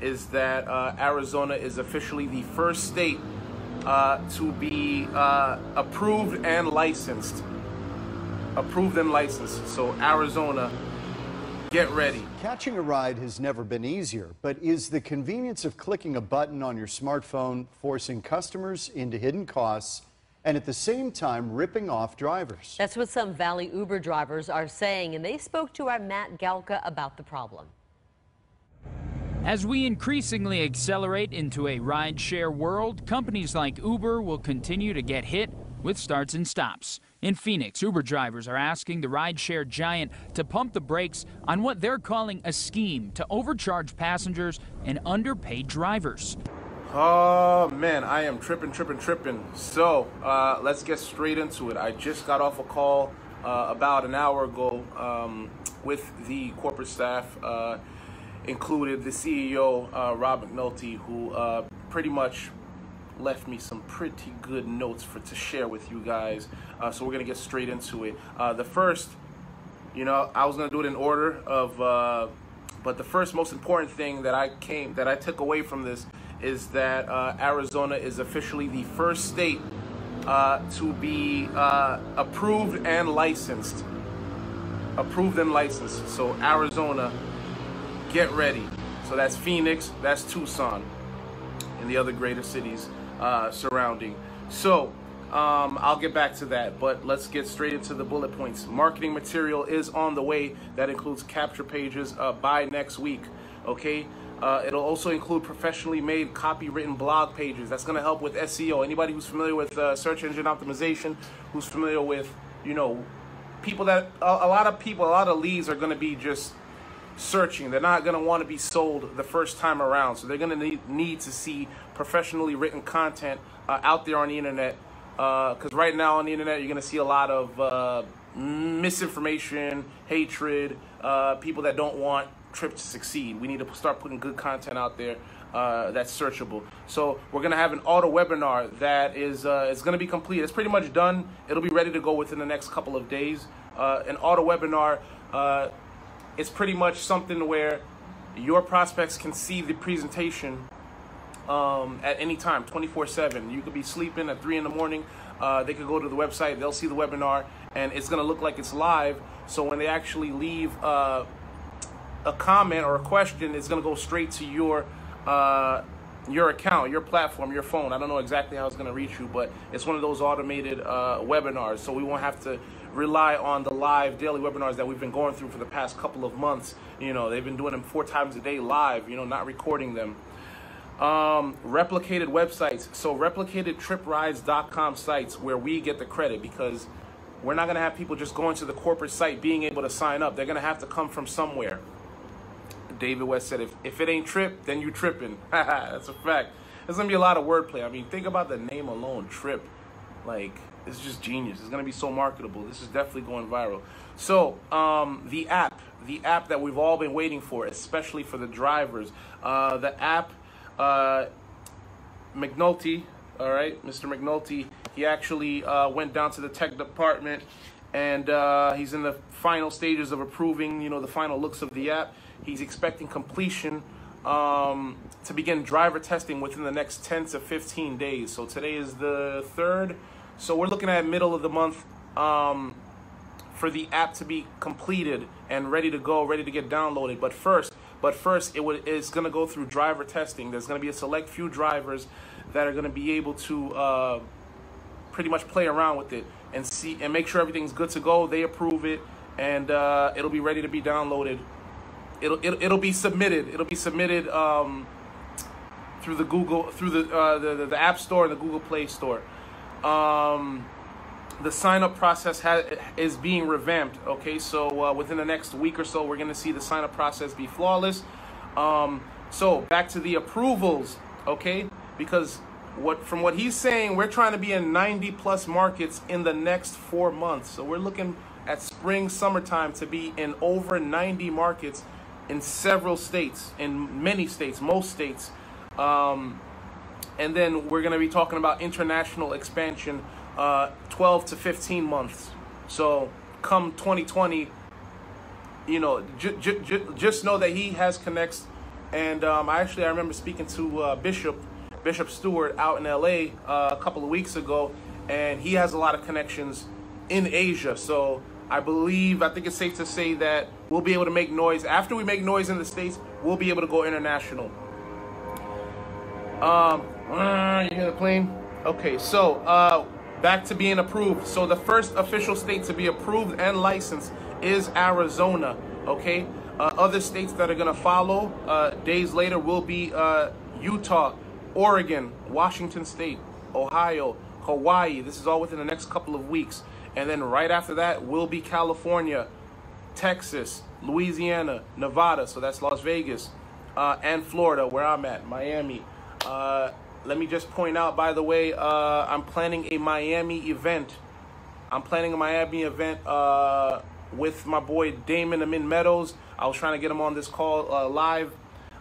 is that Arizona is officially the first state to be approved and licensed. Approved and licensed. So Arizona, get ready. Catching a ride has never been easier, but is the convenience of clicking a button on your smartphone forcing customers into hidden costs and at the same time ripping off drivers? That's what some Valley Uber drivers are saying, and they spoke to our Matt Galka about the problem. As we increasingly accelerate into a rideshare world, companies like Uber will continue to get hit with starts and stops. In Phoenix, Uber drivers are asking the rideshare giant to pump the brakes on what they're calling a scheme to overcharge passengers and underpay drivers. Oh man, I am tripping. So let's get straight into it. I just got off a call about an hour ago with the corporate staff, included the CEO, Rob McNulty, who pretty much left me some pretty good notes to share with you guys. So we're gonna get straight into it. The first, I was gonna do it in order of, but the first most important thing that I took away from this is that Arizona is officially the first state to be approved and licensed. Approved and licensed. So Arizona, get ready. So that's Phoenix, that's Tucson, and the other greater cities surrounding. So I'll get back to that, but let's get straight into the bullet points. Marketing material is on the way. That includes capture pages by next week, okay? It'll also include professionally made copywritten blog pages. That's going to help with SEO. Anybody who's familiar with search engine optimization, who's familiar with, people that, a lot of leads are going to be just searching. They're not going to want to be sold the first time around. So they're going to need to see professionally written content out there on the internet. Because right now on the internet, you're going to see a lot of misinformation, hatred, people that don't want Tryp to succeed. We need to start putting good content out there that's searchable. So we're going to have an auto webinar that is going to be complete. It's pretty much done. It'll be ready to go within the next couple of days. An auto webinar, it's pretty much something where your prospects can see the presentation at any time, 24/7. You could be sleeping at 3 in the morning. They could go to the website. They'll see the webinar, and it's going to look like it's live. So when they actually leave a comment or a question, it's going to go straight to your account, your platform, your phone. I don't know exactly how it's going to reach you, but it's one of those automated webinars. So we won't have to rely on the live daily webinars that we've been going through for the past couple of months. They've been doing them 4 times a day live, not recording them. Replicated websites. So replicated TrypRides.com sites where we get the credit, because we're not going to have people just going to the corporate site being able to sign up. They're going to have to come from somewhere. David West said, if it ain't Tryp, then you tripping. That's a fact. There's going to be a lot of wordplay. I mean, think about the name alone, Tryp. Like, it's just genius. It's going to be so marketable. This is definitely going viral. So, the app that we've all been waiting for, especially for the drivers. The app, McNulty, all right, Mr. McNulty, he actually went down to the tech department, and he's in the final stages of approving, the final looks of the app. He's expecting completion to begin driver testing within the next 10 to 15 days. So today is the 3rd. So we're looking at middle of the month for the app to be completed and ready to go, ready to get downloaded. But first, it's going to go through driver testing. There's going to be a select few drivers that are going to be able to pretty much play around with it and see and make sure everything's good to go. They approve it, and it'll be ready to be downloaded. It'll be submitted. It'll be submitted through the Google, through the App Store and the Google Play Store. The sign-up process is being revamped. Okay, so within the next week or so, we're going to see the sign-up process be flawless. So back to the approvals. Okay, because from what he's saying, we're trying to be in 90+ markets in the next 4 months. So we're looking at spring, summertime to be in over 90 markets in several states, in many states, most states. And then we're going to be talking about international expansion, 12 to 15 months. So come 2020, just know that he has connects And I remember speaking to Bishop Stewart out in LA a couple of weeks ago, and he has a lot of connections in Asia. So I think it's safe to say that we'll be able to make noise. After we make noise in the States, we'll be able to go international. You hear the plane? Okay, so back to being approved. So the first official state to be approved and licensed is Arizona, okay? Other states that are gonna follow days later will be Utah, Oregon, Washington State, Ohio, Hawaii. This is all within the next couple of weeks. And then right after that will be California, Texas, Louisiana, Nevada, so that's Las Vegas, and Florida, where I'm at, Miami. Let me just point out, by the way, I'm planning a Miami event. With my boy Damon Amin Meadows. I was trying to get him on this call live,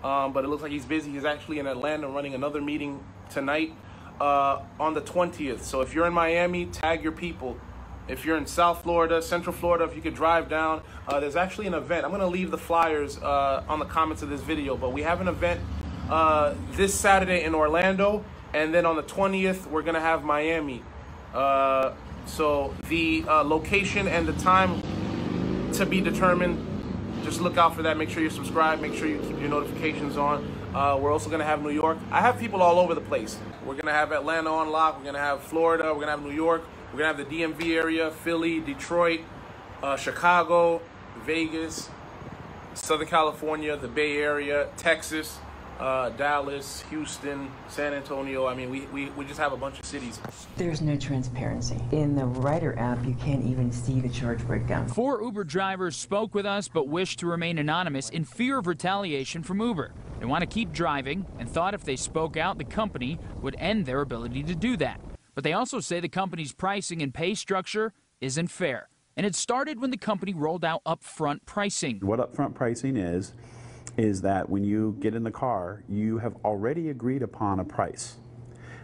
but it looks like he's busy. He's actually in Atlanta running another meeting tonight on the 20th. So if you're in Miami, tag your people. If you're in South Florida, Central Florida, if you could drive down, there's actually an event. I'm going to leave the flyers on the comments of this video, but we have an event this Saturday in Orlando, and then on the 20th, we're going to have Miami. So the location and the time to be determined. Just look out for that. Make sure you're subscribed. Make sure you keep your notifications on. We're also going to have New York. I have people all over the place. We're going to have Atlanta on lock. We're going to have Florida. We're going to have New York. We're going to have the DMV area, Philly, Detroit, Chicago, Vegas, Southern California, the Bay Area, Texas, Dallas, Houston, San Antonio. I mean, we just have a bunch of cities. There's no transparency. In the Rider app, you can't even see the charge breakdown. 4 Uber drivers spoke with us but wished to remain anonymous in fear of retaliation from Uber. They want to keep driving and thought if they spoke out, the company would end their ability to do that. But they also say the company's pricing and pay structure isn't fair. And it started when the company rolled out upfront pricing. What upfront pricing is that when you get in the car, you have already agreed upon a price.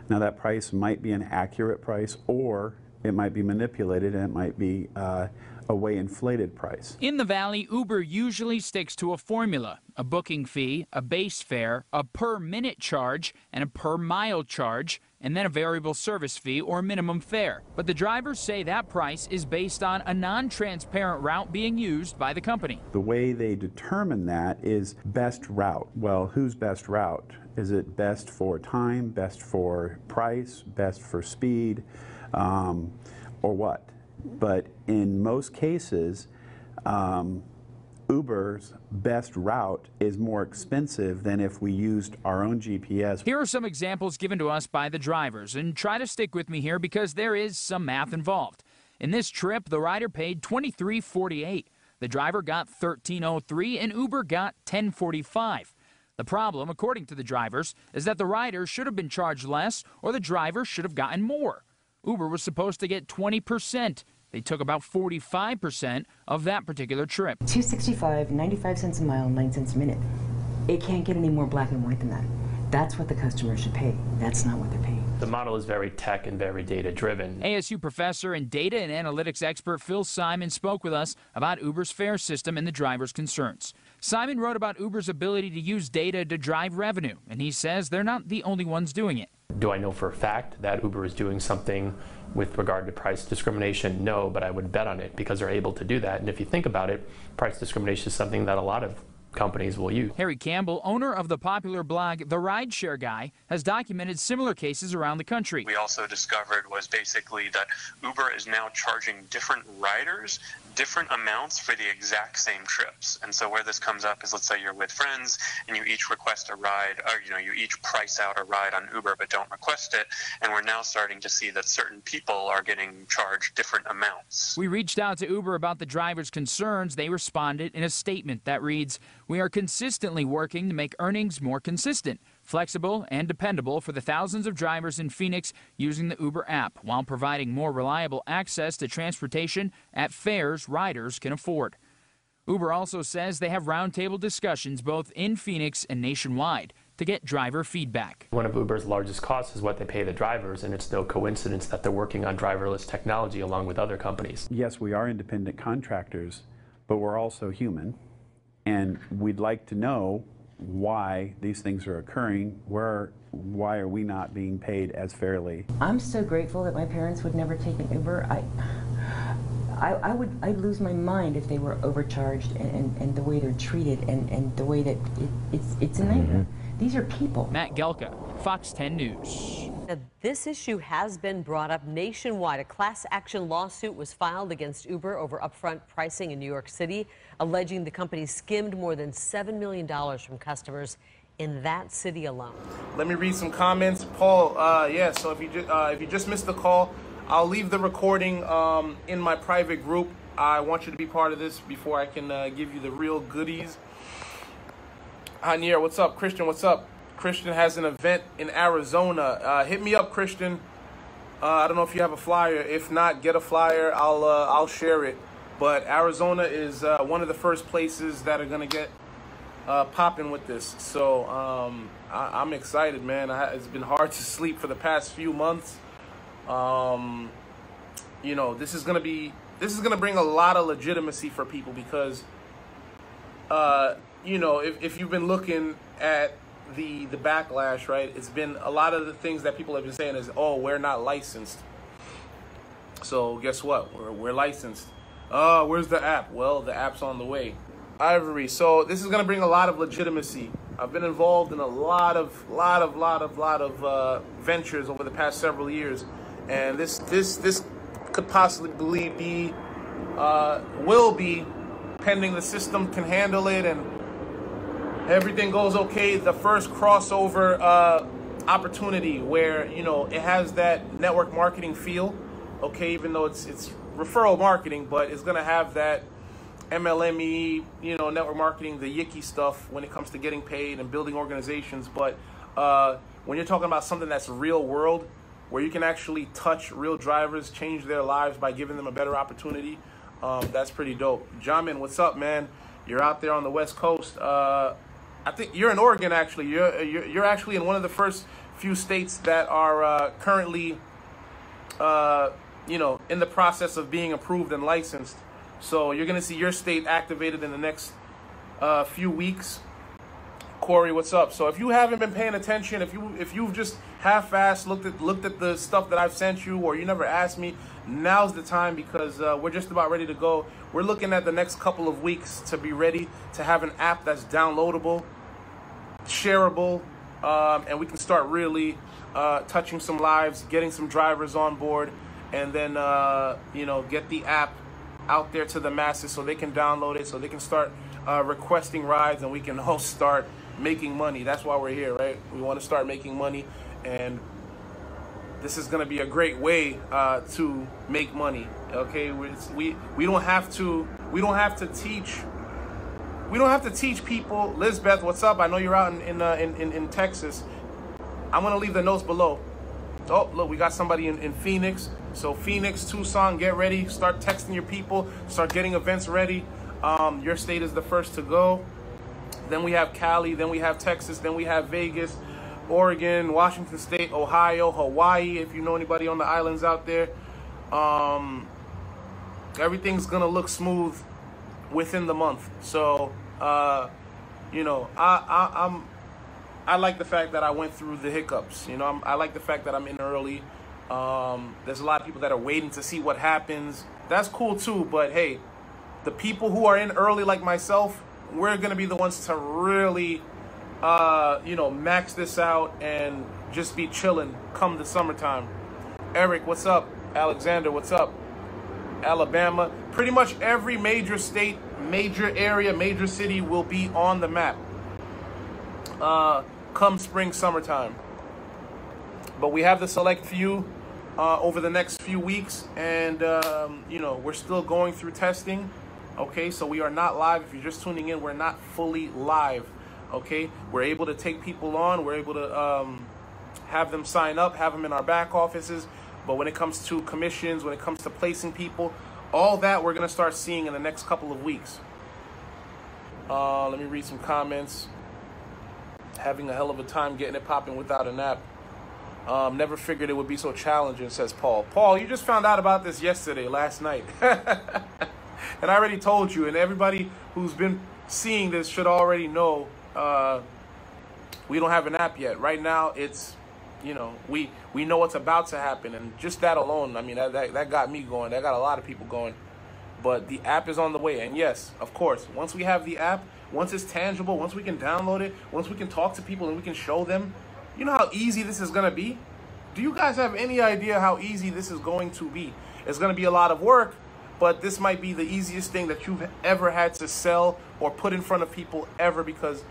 Now that price might be an accurate price, or it might be manipulated, and it might be a way inflated price. In the Valley, Uber usually sticks to a formula: a booking fee, a base fare, a per minute charge, and a per mile charge, and then a variable service fee or minimum fare. But the drivers say that price is based on a non-transparent route being used by the company. The way they determine that is best route. Well, whose best route? Is it best for time, best for price, best for speed, or what? But in most cases, Uber's best route is more expensive than if we used our own GPS. Here are some examples given to us by the drivers, and try to stick with me here because there is some math involved. In this trip, the rider paid $23.48. The driver got $13.03 and Uber got $10.45. The problem, according to the drivers, is that the rider should have been charged less or the driver should have gotten more. Uber was supposed to get 20%. They took about 45% of that particular trip. $2.65, 95 cents a mile, 9 cents a minute. It can't get any more black and white than that. That's what the customer should pay. That's not what they're paying. The model is very tech and very data-driven. ASU professor and data and analytics expert Phil Simon spoke with us about Uber's fare system and the driver's concerns. Simon wrote about Uber's ability to use data to drive revenue, and he says they're not the only ones doing it. Do I know for a fact that Uber is doing something with regard to price discrimination? No, but I would bet on it because they're able to do that. And if you think about it, price discrimination is something that a lot of companies will use. Harry Campbell, owner of the popular blog The Rideshare Guy, has documented similar cases around the country. We also discovered was basically that Uber is now charging different riders different amounts for the exact same trips. And so where this comes up is, let's say you're with friends and you each request a ride, or you each price out a ride on Uber but don't request it, and we're now starting to see that certain people are getting charged different amounts. We reached out to Uber about the drivers' concerns. They responded in a statement that reads, "We are consistently working to make earnings more consistent, flexible, and dependable for the thousands of drivers in Phoenix using the Uber app, while providing more reliable access to transportation at fares riders can afford." Uber also says they have roundtable discussions both in Phoenix and nationwide to get driver feedback. One of Uber's largest costs is what they pay the drivers, and it's no coincidence that they're working on driverless technology along with other companies. Yes, we are independent contractors, but we're also human, and we'd like to know why these things are occurring. Why are we not being paid as fairly? I'm so grateful that my parents would never take an Uber. I'd lose my mind if they were overcharged and the way they're treated and the way that it's a nightmare. These are people. Matt Gelka, Fox 10 News. Now, this issue has been brought up nationwide. A class action lawsuit was filed against Uber over upfront pricing in New York City, alleging the company skimmed more than $7 million from customers in that city alone. Let me read some comments. Paul, yeah, so if you just missed the call, I'll leave the recording in my private group. I want you to be part of this before I can give you the real goodies. Hanier, what's up? Christian, what's up? Christian has an event in Arizona. Hit me up, Christian. I don't know if you have a flyer. If not, get a flyer. I'll share it. But Arizona is one of the first places that are gonna get popping with this. So I'm excited, man. It's been hard to sleep for the past few months. You know, this is gonna bring a lot of legitimacy for people because you know, if you've been looking at the backlash, right, it's been a lot of the things that people have been saying is, oh, we're not licensed. So guess what? We're licensed. Where's the app? Well, the app's on the way. Ivory. So this is gonna bring a lot of legitimacy. I've been involved in a lot of ventures over the past several years, and this could possibly be, will be, pending the system can handle it and everything goes okay, the first crossover opportunity where, you know, it has that network marketing feel, okay, even though it's referral marketing, but it's gonna have that MLME, you know, network marketing, the yicky stuff when it comes to getting paid and building organizations. But when you're talking about something that's real world, where you can actually touch real drivers, change their lives by giving them a better opportunity, that's pretty dope. Jamin, what's up, man? You're out there on the West Coast. I think you're in Oregon, actually. You're actually in one of the first few states that are currently, you know, in the process of being approved and licensed. So you're gonna see your state activated in the next few weeks. Corey, what's up? So if you haven't been paying attention, if you've just half-assed looked at the stuff that I've sent you, or you never asked me, now's the time, because we're just about ready to go. We're looking at the next couple of weeks to be ready to have an app that's downloadable, shareable, and we can start really touching some lives, getting some drivers on board, and then you know, get the app out there to the masses so they can download it, so they can start requesting rides, and we can all start making money. That's why we're here, right? We want to start making money, and this is going to be a great way to make money. Okay, we don't have to teach people. Lizbeth, what's up? I know you're out in Texas. I'm gonna leave the notes below. Oh, look, we got somebody in Phoenix. So Phoenix, Tucson, get ready. Start texting your people. Start getting events ready. Your state is the first to go. Then we have Cali. Then we have Texas. Then we have Vegas, Oregon, Washington State, Ohio, Hawaii, if you know anybody on the islands out there. Everything's gonna look smooth within the month. So you know, I like the fact that I went through the hiccups. You know, I like the fact that I'm in early. There's a lot of people that are waiting to see what happens. That's cool too, but hey, the people who are in early like myself, we're gonna be the ones to really you know, max this out and just be chilling come the summertime. Eric, what's up? Alexander, what's up? Alabama. Pretty much every major state, major area, major city will be on the map come spring, summertime. But we have the select few over the next few weeks, and you know, we're still going through testing. Okay, so we are not live. If you're just tuning in, we're not fully live. Okay, we're able to take people on. We're able to have them sign up, have them in our back offices. But when it comes to commissions, when it comes to placing people, all that we're going to start seeing in the next couple of weeks. Let me read some comments. Having a hell of a time getting it popping without an app. Never figured it would be so challenging, says Paul. Paul, you just found out about this last night. And I already told you, and everybody who's been seeing this should already know we don't have an app yet. Right now, it's, you know, we know what's about to happen, and just that alone, I mean, that got me going. That got a lot of people going. But the app is on the way, and yes, of course, once we have the app, once it's tangible, once we can download it, once we can talk to people and we can show them, you know how easy this is gonna be? Do you guys have any idea how easy this is going to be? It's gonna be a lot of work, but this might be the easiest thing that you've ever had to sell or put in front of people ever, because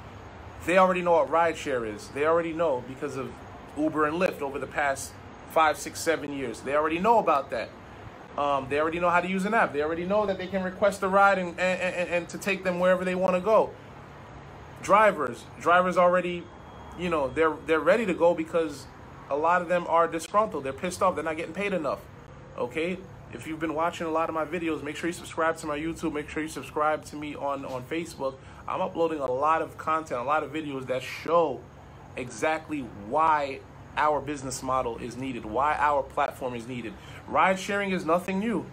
they already know what rideshare is. They already know because of Uber and Lyft over the past 5, 6, 7 years. They already know about that. They already know how to use an app. They already know that they can request a ride and to take them wherever they want to go. Drivers already, you know, they're ready to go because a lot of them are disgruntled. They're pissed off. They're not getting paid enough. Okay? If you've been watching a lot of my videos, make sure you subscribe to my YouTube. Make sure you subscribe to me on Facebook. I'm uploading a lot of content, a lot of videos that show exactly why our business model is needed, why our platform is needed. Ride sharing is nothing new.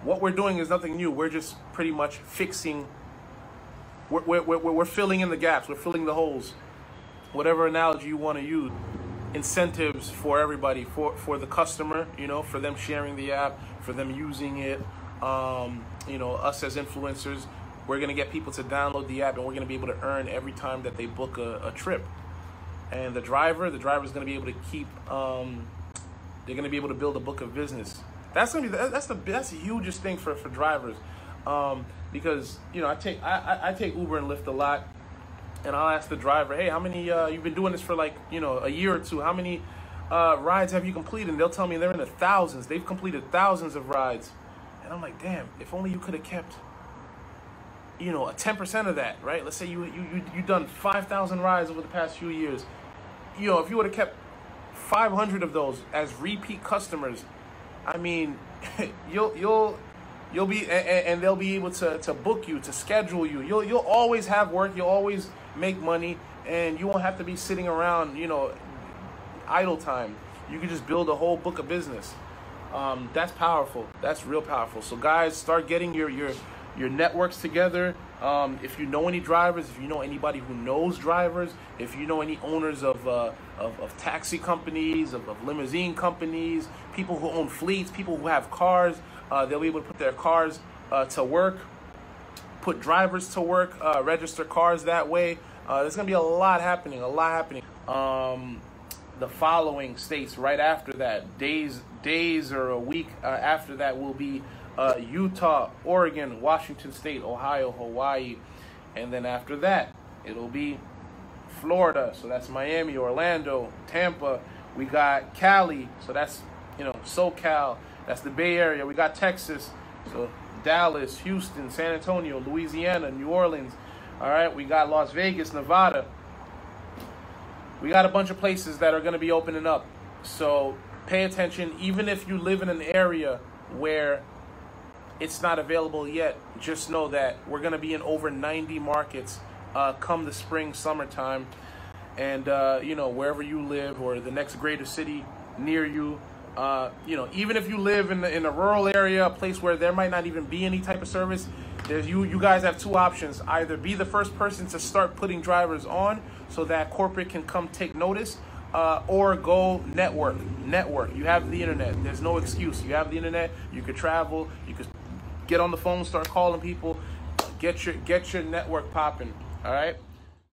What we're doing is nothing new. We're just pretty much fixing, we're filling in the gaps. We're filling the holes. Whatever analogy you want to use. Incentives for everybody, for the customer, you know, for them sharing the app, for them using it. You know, us as influencers, we're going to get people to download the app, and we're going to be able to earn every time that they book a trip. And the driver's going to be able to keep, they're going to be able to build a book of business. That's going to be, that's the hugest thing for drivers. Because, you know, I take Uber and Lyft a lot, and I'll ask the driver, hey, how many, you've been doing this for like, you know, a year or two, how many rides have you completed? And they'll tell me they're in the thousands. They've completed thousands of rides. And I'm like, damn, if only you could have kept, you know, a 10% of that, right? Let's say you done 5,000 rides over the past few years. You know, if you would have kept 500 of those as repeat customers, I mean, you'll be, and they'll be able to book you, to schedule you. You'll always have work. You'll always make money, and you won't have to be sitting around, you know, idle time. You can just build a whole book of business. That's powerful. That's real powerful. So guys, start getting your networks together. If you know any drivers, if you know anybody who knows drivers, if you know any owners of taxi companies, of limousine companies, people who own fleets, people who have cars, they'll be able to put their cars to work, put drivers to work, register cars that way. There's going to be a lot happening, the following states right after that, days or a week after that, will be Utah, Oregon, Washington State, Ohio, Hawaii, and then after that, it'll be Florida. So that's Miami, Orlando, Tampa. We got Cali, so that's, you know, SoCal. That's the Bay Area. We got Texas, so Dallas, Houston, San Antonio, Louisiana, New Orleans. All right, we got Las Vegas, Nevada. We got a bunch of places that are going to be opening up. So pay attention. Even if you live in an area where it's not available yet, just know that we're going to be in over 90 markets come the spring, summertime. And, you know, wherever you live, or the next greater city near you, you know, even if you live in a rural area, a place where there might not even be any type of service, you guys have two options. Either be the first person to start putting drivers on so that corporate can come take notice, or go network. You have the internet. There's no excuse. You have the internet. You could travel. You could get on the phone, start calling people, get your network popping. All right.